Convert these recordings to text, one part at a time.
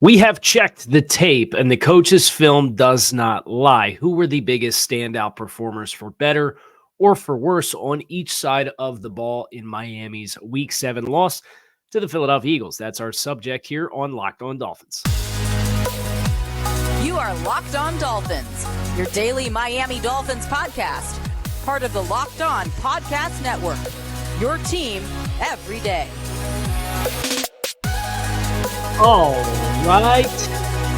We have checked the tape, and the coach's film does not lie. Who were the biggest standout performers for better or for worse on each side of the ball in Miami's Week 7 loss to the Philadelphia Eagles? That's our subject here on Locked On Dolphins. You are Locked On Dolphins, your daily Miami Dolphins podcast, part of the Locked On Podcast Network, your team every day. All right,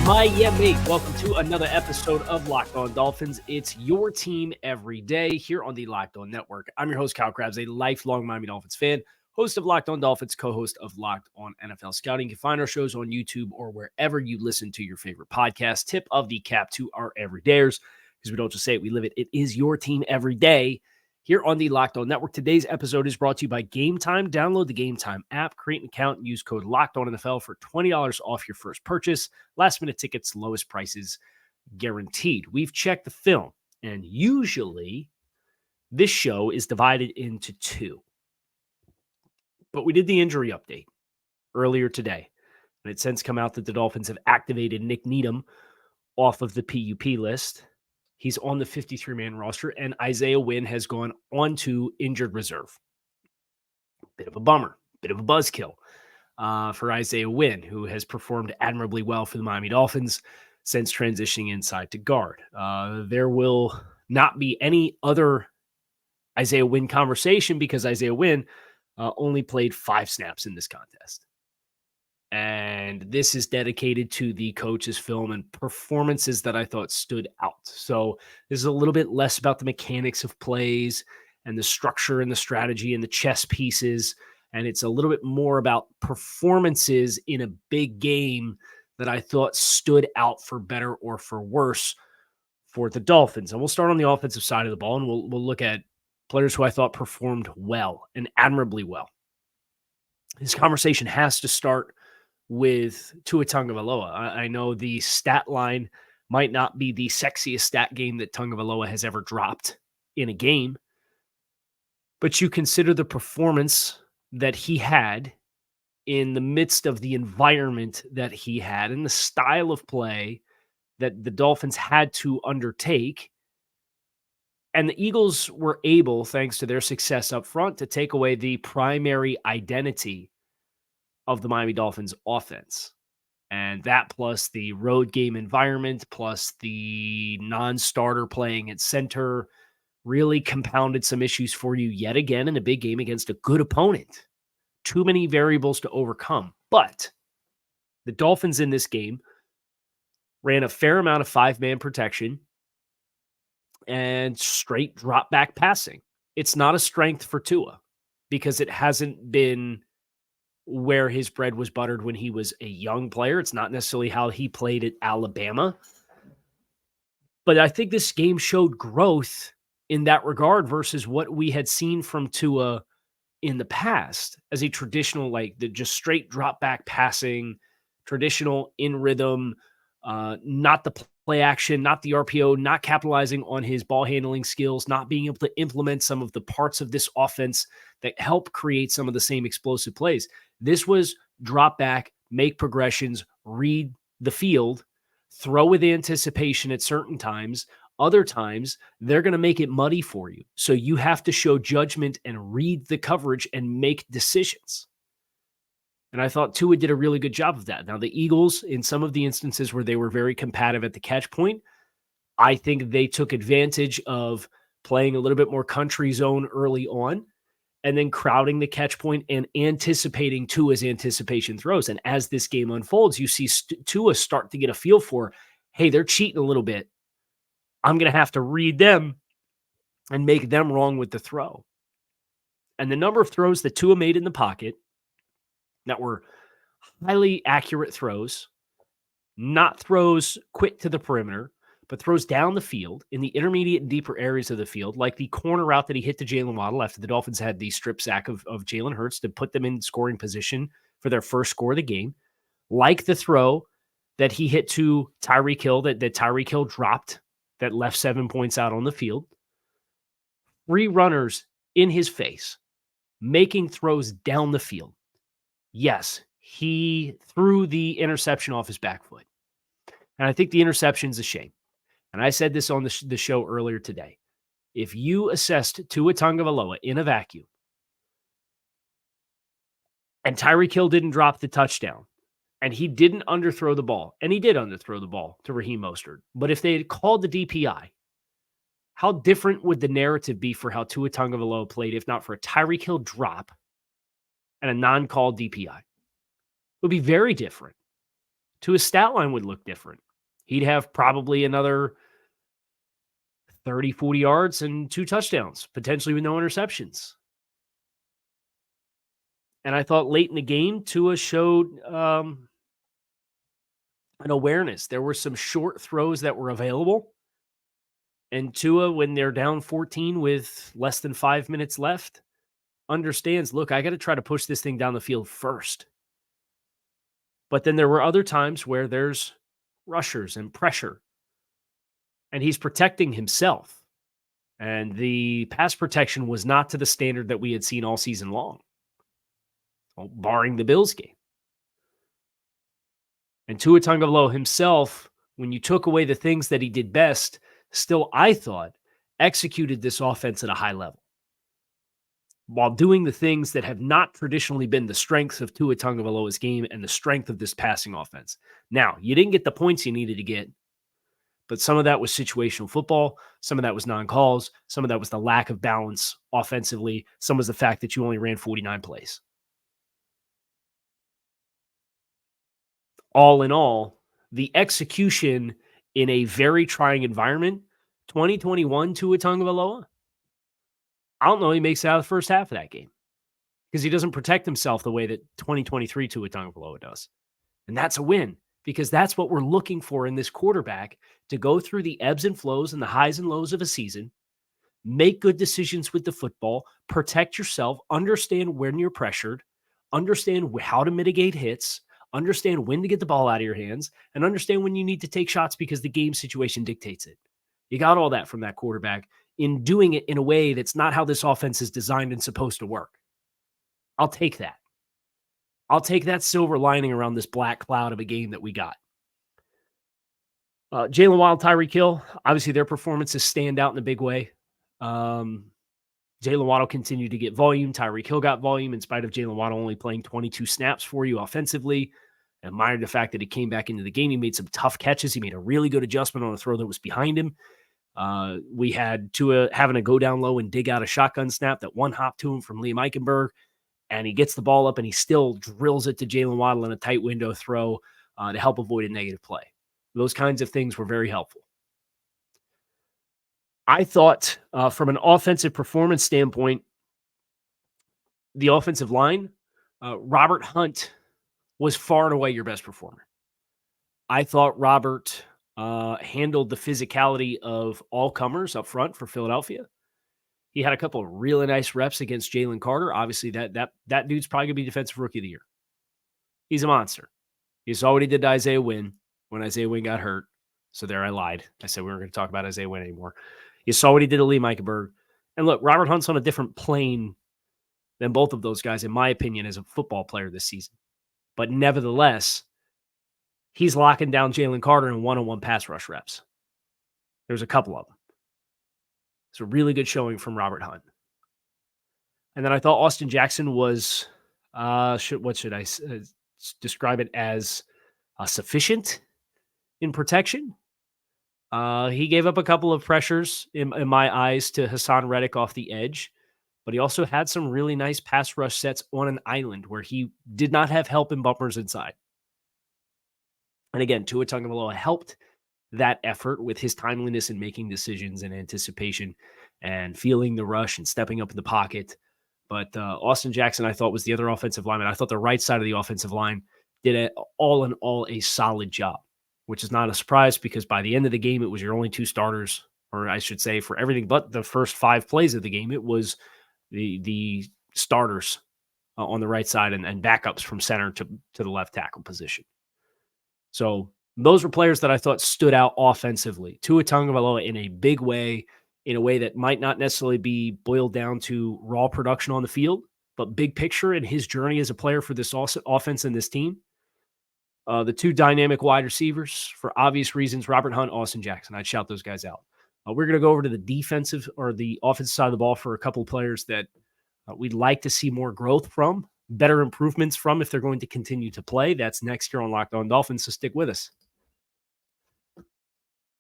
Miami. Welcome to another episode of Locked On Dolphins. It's your team every day here on the Locked On Network. I'm your host, Kyle Krabs, a lifelong Miami Dolphins fan, host of Locked On Dolphins, co-host of Locked On NFL Scouting. You can find our shows on YouTube or wherever you listen to your favorite podcast. Tip of the cap to our everydayers, because we don't just say it, we live it. It is your team every day here on the Locked On Network. Today's episode is brought to you by Gametime. Download the Gametime app, create an account, and use code LOCKEDONNFL for $20 off your first purchase. Last-minute tickets, lowest prices guaranteed. We've checked the film, and usually this show is divided into two. But we did the injury update earlier today, and it's since come out that the Dolphins have activated Nick Needham off of the PUP list. He's on the 53-man roster, and Isaiah Wynn has gone on to injured reserve. Bit of a bummer, bit of a buzzkill for Isaiah Wynn, who has performed admirably well for the Miami Dolphins since transitioning inside to guard. There will not be any other Isaiah Wynn conversation because Isaiah Wynn only played 5 snaps in this contest. And this is dedicated to the coach's film and performances that I thought stood out. So this is a little bit less about the mechanics of plays and the structure and the strategy and the chess pieces. And it's a little bit more about performances in a big game that I thought stood out for better or for worse for the Dolphins. And we'll start on the offensive side of the ball, and we'll look at players who I thought performed well and admirably well. This conversation has to start with Tua Tagovailoa. I know the stat line might not be the sexiest stat game that Tagovailoa has ever dropped in a game, but you consider the performance that he had in the midst of the environment that he had and the style of play that the Dolphins had to undertake. And the Eagles were able, thanks to their success up front, to take away the primary identity of the Miami Dolphins offense. And that plus the road game environment, plus the non-starter playing at center, really compounded some issues for you yet again in a big game against a good opponent. Too many variables to overcome. But the Dolphins in this game ran a fair amount of 5-man protection and straight drop back passing. It's not a strength for Tua because it hasn't been where his bread was buttered when he was a young player. It's not necessarily how he played at Alabama. But I think this game showed growth in that regard versus what we had seen from Tua in the past as a traditional, like the just straight drop back passing, traditional in rhythm, not the play action, not the RPO, not capitalizing on his ball handling skills, not being able to implement some of the parts of this offense that help create some of the same explosive plays. This was drop back, make progressions, read the field, throw with anticipation at certain times. Other times, they're going to make it muddy for you. So you have to show judgment and read the coverage and make decisions. And I thought Tua did a really good job of that. Now, the Eagles, in some of the instances where they were very combative at the catch point, I think they took advantage of playing a little bit more country zone early on and then crowding the catch point and anticipating Tua's anticipation throws. And as this game unfolds, you see Tua start to get a feel for, hey, they're cheating a little bit. I'm going to have to read them and make them wrong with the throw. And the number of throws that Tua made in the pocket that were highly accurate throws, not throws quick to the perimeter, but throws down the field in the intermediate and deeper areas of the field, like the corner route that he hit to Jalen Waddle after the Dolphins had the strip sack of Jalen Hurts to put them in scoring position for their first score of the game, like the throw that he hit to Tyreek Hill that Tyreek Hill dropped that left 7 points out on the field. 3 runners in his face, making throws down the field. Yes, he threw the interception off his back foot. And I think the interception's a shame. And I said this on the show earlier today. If you assessed Tua Tagovailoa in a vacuum and Tyreek Hill didn't drop the touchdown and he didn't underthrow the ball, and he did underthrow the ball to Raheem Mostert, but if they had called the DPI, how different would the narrative be for how Tua Tagovailoa played if not for a Tyreek Hill drop and a non-called DPI? It would be very different. Tua's stat line would look different. He'd have probably another 30, 40 yards and 2 touchdowns, potentially with no interceptions. And I thought late in the game, Tua showed an awareness. There were some short throws that were available. And Tua, when they're down 14 with less than 5 minutes left, understands, look, I got to try to push this thing down the field first. But then there were other times where there's rushers and pressure, and he's protecting himself. And the pass protection was not to the standard that we had seen all season long, barring the Bills game. And Tua Tagovailoa himself, when you took away the things that he did best, still, I thought, executed this offense at a high level while doing the things that have not traditionally been the strengths of Tua Tagovailoa's game and the strength of this passing offense. Now, you didn't get the points you needed to get, but some of that was situational football. Some of that was non-calls. Some of that was the lack of balance offensively. Some was the fact that you only ran 49 plays. All in all, the execution in a very trying environment, 2021 Tua Tagovailoa, I don't know he makes it out of the first half of that game because he doesn't protect himself the way that 2023 Tua Tagovailoa does. And that's a win because that's what we're looking for in this quarterback, to go through the ebbs and flows and the highs and lows of a season, make good decisions with the football, protect yourself, understand when you're pressured, understand how to mitigate hits, understand when to get the ball out of your hands, and understand when you need to take shots because the game situation dictates it. You got all that from that quarterback in doing it in a way that's not how this offense is designed and supposed to work. I'll take that. I'll take that silver lining around this black cloud of a game that we got. Jalen Waddle, Tyreek Hill, obviously their performances stand out in a big way. Jalen Waddle continued to get volume. Tyreek Hill got volume in spite of Jalen Waddle only playing 22 snaps for you offensively. I admired the fact that he came back into the game. He made some tough catches. He made a really good adjustment on a throw that was behind him. We had Tua having to go down low and dig out a shotgun snap that one hop to him from Liam Eichenberg, and he gets the ball up and he still drills it to Jalen Waddle in a tight window throw to help avoid a negative play. Those kinds of things were very helpful. I thought from an offensive performance standpoint, the offensive line, Robert Hunt was far and away your best performer. I thought Robert handled the physicality of all comers up front for Philadelphia. He had a couple of really nice reps against Jalen Carter. Obviously, that dude's probably going to be Defensive Rookie of the Year. He's a monster. You saw what he did to Isaiah Wynn when Isaiah Wynn got hurt. So there I lied. I said we weren't going to talk about Isaiah Wynn anymore. You saw what he did to Liam Eichenberg. And look, Robert Hunt's on a different plane than both of those guys, in my opinion, as a football player this season. But nevertheless, he's locking down Jalen Carter in one-on-one pass rush reps. There's a couple of them. It's a really good showing from Robert Hunt. And then I thought Austin Jackson was, what should I describe it as, sufficient in protection. He gave up a couple of pressures in my eyes to Hassan Reddick off the edge, but he also had some really nice pass rush sets on an island where he did not have help in bumpers inside. And again, Tua Tagovailoa helped that effort with his timeliness in making decisions and anticipation and feeling the rush and stepping up in the pocket. But Austin Jackson, I thought, was the other offensive lineman. I thought the right side of the offensive line did all in all a solid job, which is not a surprise because by the end of the game, it was your only two starters, or I should say for everything but the first 5 plays of the game, it was the starters on the right side and backups from center to the left tackle position. So those were players that I thought stood out offensively. Tua Tagovailoa in a big way, in a way that might not necessarily be boiled down to raw production on the field, but big picture in his journey as a player for this offense and this team, the two dynamic wide receivers, for obvious reasons, Robert Hunt, Austin Jackson. I'd shout those guys out. We're going to go over to the defensive or the offensive side of the ball for a couple of players that we'd like to see more growth from, better improvements from if they're going to continue to play. That's next year on Locked On Dolphins, so stick with us.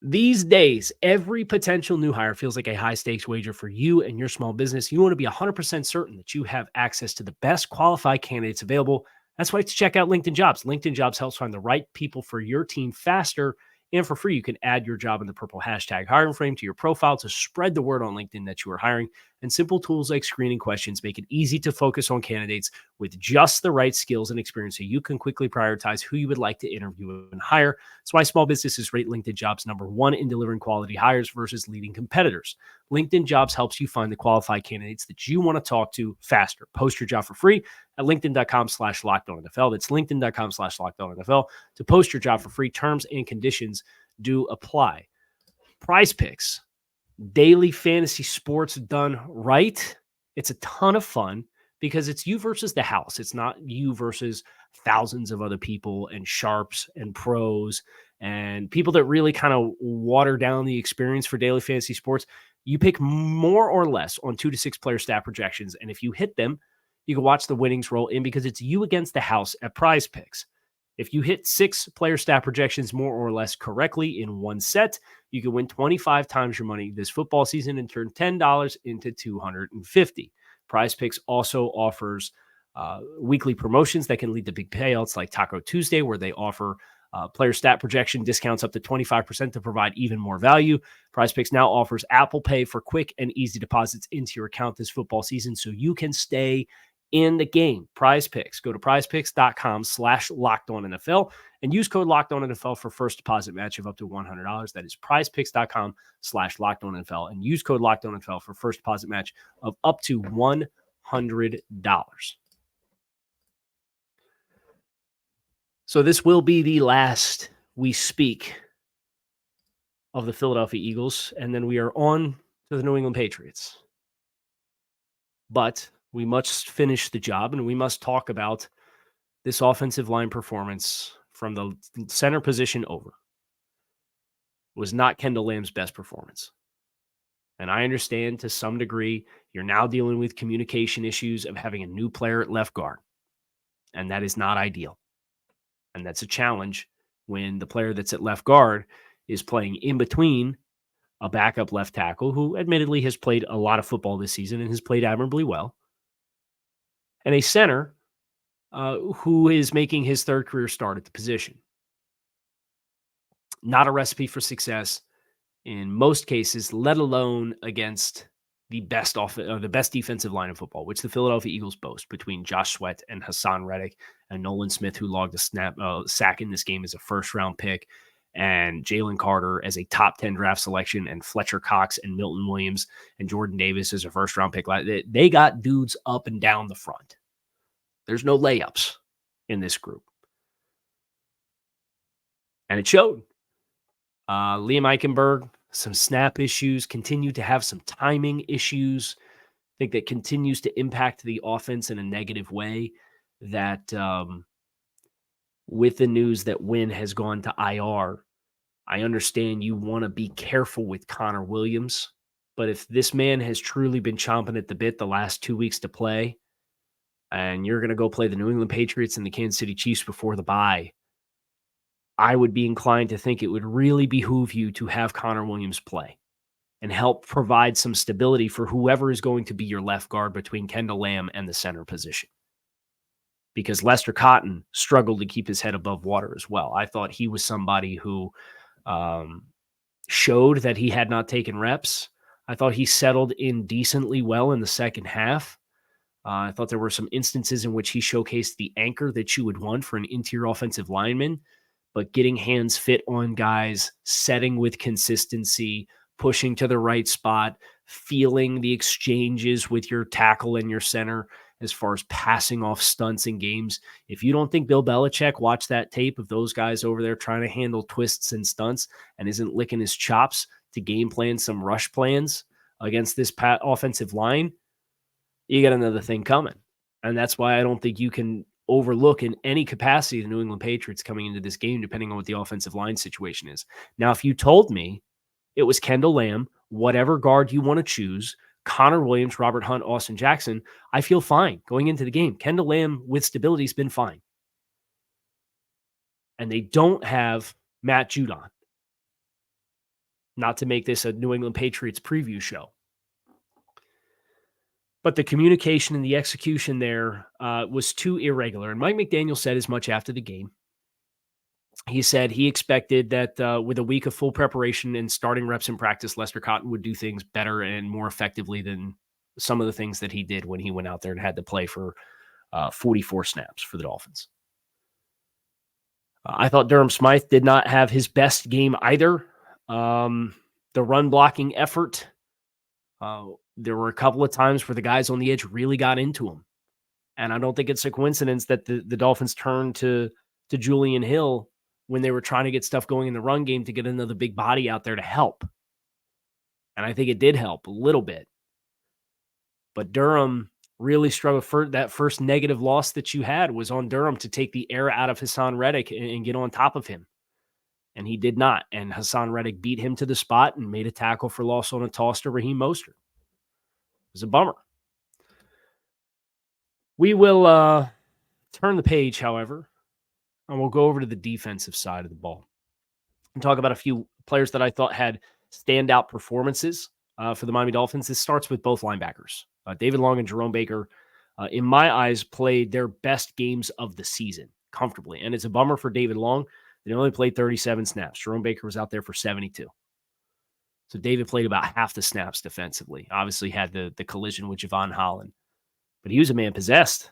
These days, every potential new hire feels like a high-stakes wager for you and your small business. You want to be 100% certain that you have access to the best qualified candidates available. That's why to check out LinkedIn Jobs. LinkedIn Jobs helps find the right people for your team faster and for free. You can add your job in the purple hashtag hiring frame to your profile to spread the word on LinkedIn that you are hiring. And simple tools like screening questions make it easy to focus on candidates with just the right skills and experience so you can quickly prioritize who you would like to interview and hire. That's why small businesses rate LinkedIn Jobs #1 in delivering quality hires versus leading competitors. LinkedIn Jobs helps you find the qualified candidates that you want to talk to faster. Post your job for free at linkedin.com/LockedOnNFL. That's linkedin.com/LockedOnNFL to post your job for free. Terms and conditions do apply. PrizePicks, daily fantasy sports done right. It's a ton of fun because it's you versus the house. It's not you versus thousands of other people and sharps and pros and people that really kind of water down the experience for daily fantasy sports. You pick more or less on 2 to 6 player stat projections, and if you hit them, you can watch the winnings roll in because it's you against the house at PrizePicks. If you hit 6 player stat projections more or less correctly in one set, you can win 25 times your money this football season and turn $10 into $250. PrizePicks also offers weekly promotions that can lead to big payouts like Taco Tuesday, where they offer player stat projection discounts up to 25% to provide even more value. PrizePicks now offers Apple Pay for quick and easy deposits into your account this football season so you can stay in the game. PrizePicks. Go to prizepicks.com/LockedOnNFL and use code LockedOnNFL for first deposit match of up to $100. That is prizepicks.com/LockedOnNFL and use code LockedOnNFL for first deposit match of up to $100. So this will be the last we speak of the Philadelphia Eagles, and then we are on to the New England Patriots. But we must finish the job, and we must talk about this offensive line performance from the center position over. It was not Kendall Lamb's best performance. And I understand to some degree you're now dealing with communication issues of having a new player at left guard, and that is not ideal. And that's a challenge when the player that's at left guard is playing in between a backup left tackle who admittedly has played a lot of football this season and has played admirably well, and a center who is making his third career start at the position. Not a recipe for success in most cases, let alone against the best defensive line of football, which the Philadelphia Eagles boast between Josh Sweat and Hassan Reddick and Nolan Smith, who logged a sack in this game as a first-round pick, and Jalen Carter as a top 10 draft selection, and Fletcher Cox and Milton Williams and Jordan Davis as a first-round pick. They got dudes up and down the front. There's no layups in this group. And it showed. Liam Eichenberg, some snap issues, continue to have some timing issues. I think that continues to impact the offense in a negative way. That with the news that Wynn has gone to IR, I understand you want to be careful with Connor Williams, but if this man has truly been chomping at the bit the last 2 weeks to play, and you're going to go play the New England Patriots and the Kansas City Chiefs before the bye, I would be inclined to think it would really behoove you to have Connor Williams play and help provide some stability for whoever is going to be your left guard between Kendall Lamb and the center position. Because Lester Cotton struggled to keep his head above water as well. I thought he was somebody who showed that he had not taken reps. I thought he settled in decently well in the second half. I thought there were some instances in which he showcased the anchor that you would want for an interior offensive lineman, but getting hands fit on guys, setting with consistency, pushing to the right spot, feeling the exchanges with your tackle and your center as far as passing off stunts in games. If you don't think Bill Belichick watched that tape of those guys over there trying to handle twists and stunts and isn't licking his chops to game plan some rush plans against this offensive line, you got another thing coming. And that's why I don't think you can overlook in any capacity the New England Patriots coming into this game, depending on what the offensive line situation is. Now, if you told me it was Kendall Lamb, whatever guard you want to choose, Connor Williams, Robert Hunt, Austin Jackson, I feel fine going into the game. Kendall Lamb with stability has been fine. And they don't have Matt Judon. Not to make this a New England Patriots preview show. But the communication and the execution there was too irregular. And Mike McDaniel said as much after the game. He said he expected that with a week of full preparation and starting reps in practice, Lester Cotton would do things better and more effectively than some of the things that he did when he went out there and had to play for 44 snaps for the Dolphins. I thought Durham Smythe did not have his best game either. The run blocking effort, there were a couple of times where the guys on the edge really got into him. And I don't think it's a coincidence that the Dolphins turned to Julian Hill when they were trying to get stuff going in the run game to get another big body out there to help. And I think it did help a little bit. But Durham really struggled. For that first negative loss that you had was on Durham to take the air out of Hassan Reddick and get on top of him. And he did not. And Hassan Reddick beat him to the spot and made a tackle for loss on a toss to Raheem Mostert. It was a bummer. We will turn the page, however, and we'll go over to the defensive side of the ball and talk about a few players that I thought had standout performances for the Miami Dolphins. This starts with both linebackers. David Long and Jerome Baker, in my eyes, played their best games of the season comfortably. And it's a bummer for David Long. They only played 37 snaps. Jerome Baker was out there for 72. So David played about half the snaps defensively. Obviously had the collision with Javon Holland. But he was a man possessed.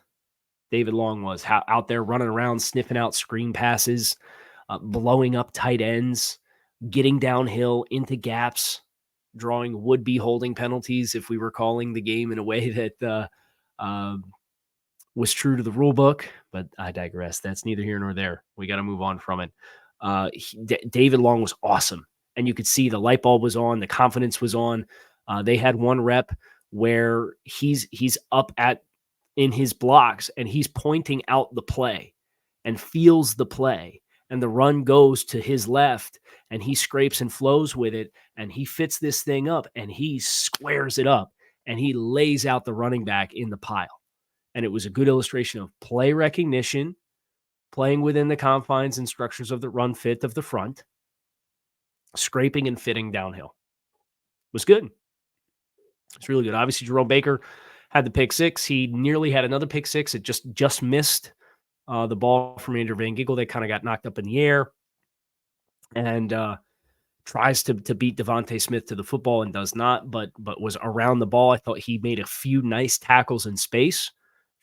David Long was out there running around, sniffing out screen passes, blowing up tight ends, getting downhill into gaps, drawing would-be holding penalties if we were calling the game in a way that was true to the rule book. But I digress. That's neither here nor there. We got to move on from it. David Long was awesome. And you could see the light bulb was on. The confidence was on. They had one rep where he's up in his blocks and he's pointing out the play and feels the play. And the run goes to his left and he scrapes and flows with it. And he fits this thing up and he squares it up and he lays out the running back in the pile. And it was a good illustration of play recognition, playing within the confines and structures of the run fit of the front, scraping and fitting downhill. It was good. It's really good. Obviously, Jerome Baker had the pick six. He nearly had another pick six. It just missed the ball from Andrew Van Ginkel. They kind of got knocked up in the air and tries to beat Devontae Smith to the football and does not, but was around the ball. I thought he made a few nice tackles in space.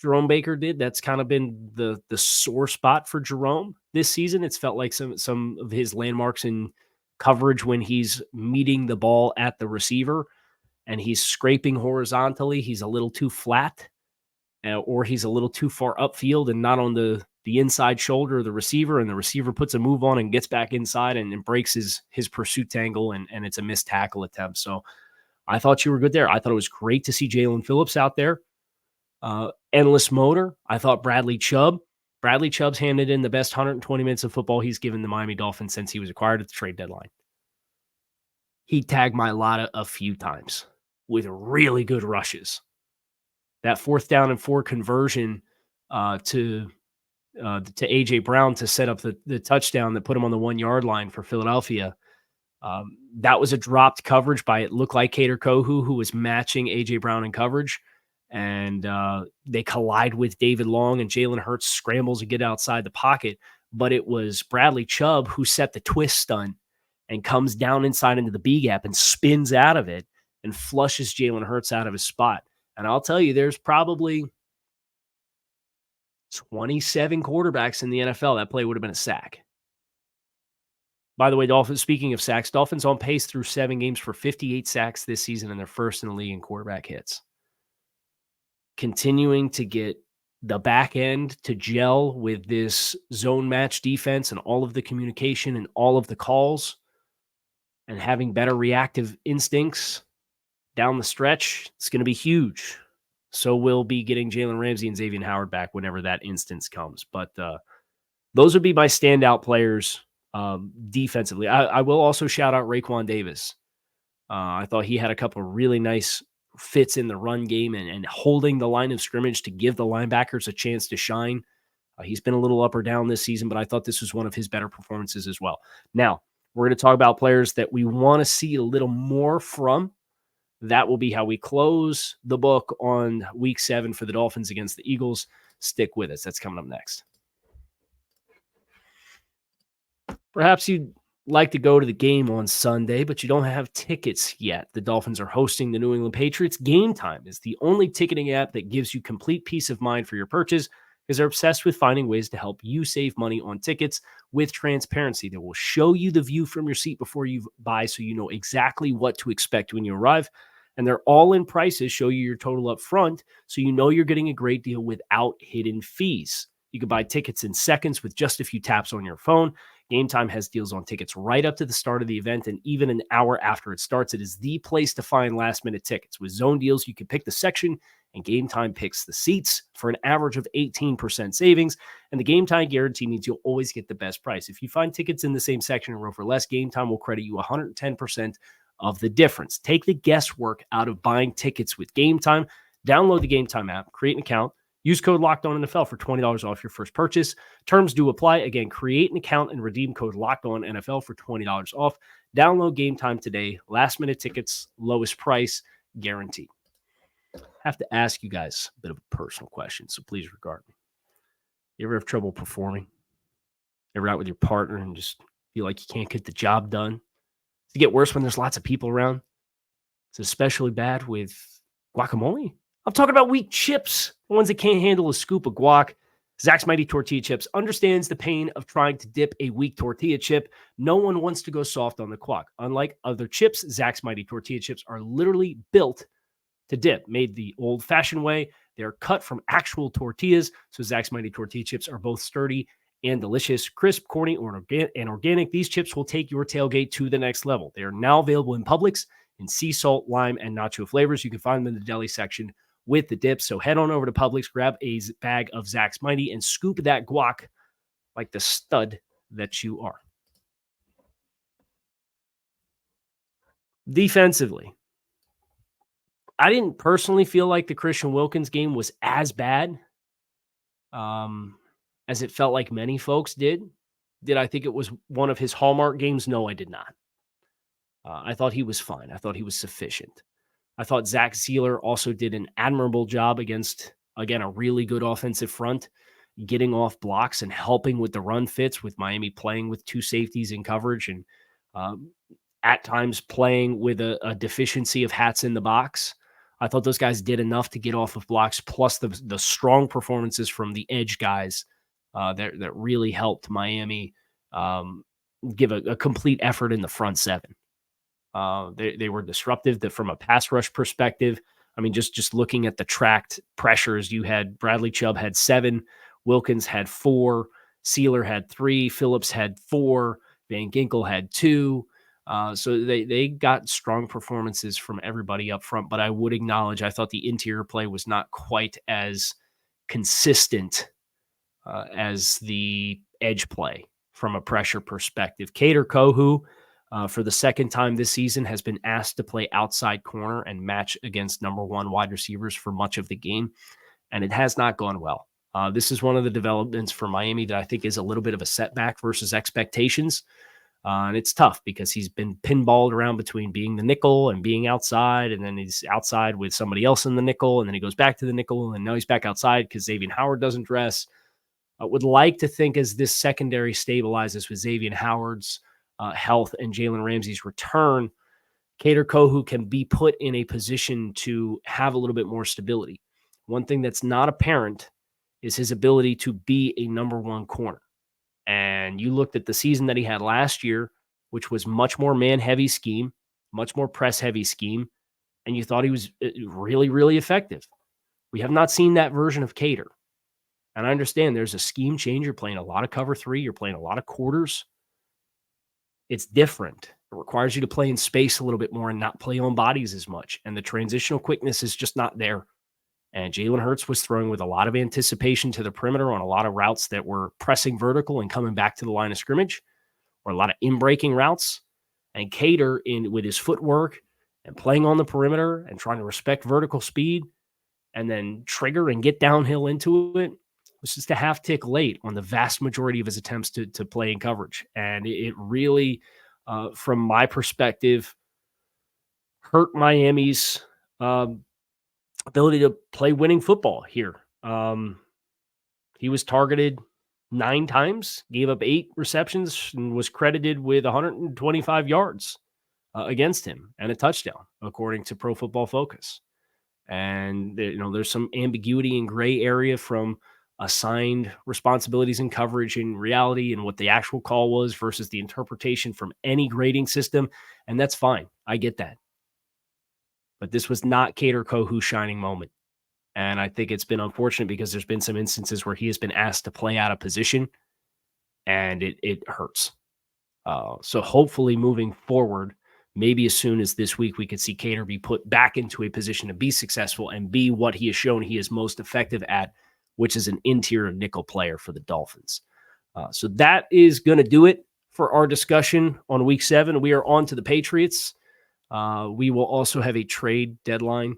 Jerome Baker did. That's kind of been the sore spot for Jerome this season. It's felt like some of his landmarks in coverage when he's meeting the ball at the receiver and he's scraping horizontally. He's a little too flat or he's a little too far upfield and not on the inside shoulder of the receiver, and the receiver puts a move on and gets back inside and breaks his pursuit tangle, and it's a missed tackle attempt. So I thought you were good there. I thought it was great to see Jalen Phillips out there. Endless motor. I thought Bradley Chubb's handed in the best 120 minutes of football he's given the Miami Dolphins since he was acquired at the trade deadline. He tagged Mailata a few times with really good rushes. That 4th down and 4 conversion to A.J. Brown to set up the touchdown that put him on the 1-yard line for Philadelphia. That was a dropped coverage by, it looked like, Kader Kohu, who was matching A.J. Brown in coverage. And they collide with David Long, and Jalen Hurts scrambles to get outside the pocket. But it was Bradley Chubb who set the twist stunt and comes down inside into the B gap and spins out of it and flushes Jalen Hurts out of his spot. And I'll tell you, there's probably 27 quarterbacks in the NFL that play would have been a sack. By the way, Dolphins, speaking of sacks, Dolphins on pace through 7 games for 58 sacks this season, and they're first in the league in quarterback hits. Continuing to get the back end to gel with this zone match defense and all of the communication and all of the calls and having better reactive instincts down the stretch, it's going to be huge. So we'll be getting Jalen Ramsey and Xavier Howard back whenever that instance comes. But those would be my standout players defensively. I will also shout out Raekwon Davis. I thought he had a couple of really nice fits in the run game and holding the line of scrimmage to give the linebackers a chance to shine. He's been a little up or down this season, but I thought this was one of his better performances as well. Now, we're going to talk about players that we want to see a little more from. That will be how we close the book on week 7 for the Dolphins against the Eagles. Stick with us. That's coming up next. Perhaps you'd like to go to the game on Sunday, but you don't have tickets yet. The Dolphins are hosting the New England Patriots. Gametime is the only ticketing app that gives you complete peace of mind for your purchase because they're obsessed with finding ways to help you save money on tickets with transparency. They will show you the view from your seat before you buy so you know exactly what to expect when you arrive. And their all-in prices show you your total up front so you know you're getting a great deal without hidden fees. You can buy tickets in seconds with just a few taps on your phone. Gametime has deals on tickets right up to the start of the event and even an hour after it starts. It is the place to find last-minute tickets. With zone deals, you can pick the section, and Gametime picks the seats for an average of 18% savings. And the Gametime guarantee means you'll always get the best price. If you find tickets in the same section or row for less, Gametime will credit you 110% of the difference. Take the guesswork out of buying tickets with Gametime. Download the Gametime app, create an account, use code LOCKEDONNFL for $20 off your first purchase. Terms do apply. Again, create an account and redeem code LOCKEDONNFL for $20 off. Download Gametime today. Last-minute tickets, lowest price, guaranteed. I have to ask you guys a bit of a personal question, so please regard me. You ever have trouble performing? Ever out with your partner and just feel like you can't get the job done? Does it get worse when there's lots of people around? It's especially bad with guacamole. I'm talking about weak chips, the ones that can't handle a scoop of guac. Zach's Mighty Tortilla Chips understands the pain of trying to dip a weak tortilla chip. No one wants to go soft on the guac. Unlike other chips, Zach's Mighty Tortilla Chips are literally built to dip, made the old-fashioned way. They're cut from actual tortillas, so Zach's Mighty Tortilla Chips are both sturdy and delicious, crisp, corny, and organic. These chips will take your tailgate to the next level. They are now available in Publix in sea salt, lime, and nacho flavors. You can find them in the deli section with the dip. So head on over to Publix, grab a bag of Zach's Mighty, and scoop that guac like the stud that you are. Defensively, I didn't personally feel like the Christian Wilkins game was as bad as it felt like many folks did. Did I think it was one of his hallmark games? No, I did not. I thought he was fine. I thought he was sufficient. I thought Zach Sieler also did an admirable job against, again, a really good offensive front, getting off blocks and helping with the run fits, with Miami playing with two safeties in coverage and at times playing with a deficiency of hats in the box. I thought those guys did enough to get off of blocks, plus the strong performances from the edge guys that really helped Miami give a complete effort in the front seven. They were disruptive from a pass rush perspective. I mean, just looking at the tracked pressures, you had Bradley Chubb had 7, Wilkins had 4, Sieler had 3, Phillips had 4, Van Ginkel had 2. So they got strong performances from everybody up front, but I would acknowledge I thought the interior play was not quite as consistent as the edge play from a pressure perspective. Kader Kohou, for the second time this season, has been asked to play outside corner and match against number 1 wide receivers for much of the game, and it has not gone well. This is one of the developments for Miami that I think is a little bit of a setback versus expectations. And it's tough because he's been pinballed around between being the nickel and being outside, and then he's outside with somebody else in the nickel, and then he goes back to the nickel, and now he's back outside because Xavier Howard doesn't dress. I would like to think as this secondary stabilizes with Xavier Howard's health and Jalen Ramsey's return, Kader Kohou can be put in a position to have a little bit more stability. One thing that's not apparent is his ability to be a number 1 corner. And you looked at the season that he had last year, which was much more man-heavy scheme, much more press-heavy scheme, and you thought he was really, really effective. We have not seen that version of Kader. And I understand there's a scheme change. You're playing a lot of cover 3. You're playing a lot of quarters. It's different. It requires you to play in space a little bit more and not play on bodies as much. And the transitional quickness is just not there. And Jalen Hurts was throwing with a lot of anticipation to the perimeter on a lot of routes that were pressing vertical and coming back to the line of scrimmage, or a lot of in-breaking routes. And Cater, with his footwork and playing on the perimeter and trying to respect vertical speed and then trigger and get downhill into it, was just a half tick late on the vast majority of his attempts to play in coverage. And it really, from my perspective, hurt Miami's ability to play winning football here. He was targeted 9 times, gave up 8 receptions, and was credited with 125 yards against him and a touchdown, according to Pro Football Focus. And there's some ambiguity and gray area from assigned responsibilities and coverage in reality and what the actual call was versus the interpretation from any grading system. And that's fine. I get that. But this was not Cater Kohu's shining moment. And I think it's been unfortunate because there's been some instances where he has been asked to play out of position, and it hurts. So hopefully moving forward, maybe as soon as this week, we could see Cater be put back into a position to be successful and be what he has shown he is most effective at, which is an interior nickel player for the Dolphins. So that is going to do it for our discussion on Week 7. We are on to the Patriots. We will also have a trade deadline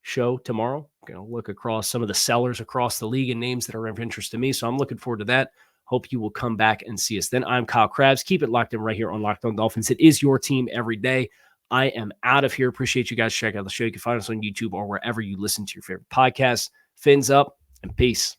show tomorrow. Going to look across some of the sellers across the league and names that are of interest to me. So I'm looking forward to that. Hope you will come back and see us then. I'm Kyle Krabs. Keep it locked in right here on Locked On Dolphins. It is your team every day. I am out of here. Appreciate you guys checking out the show. You can find us on YouTube or wherever you listen to your favorite podcasts. Fins up and peace.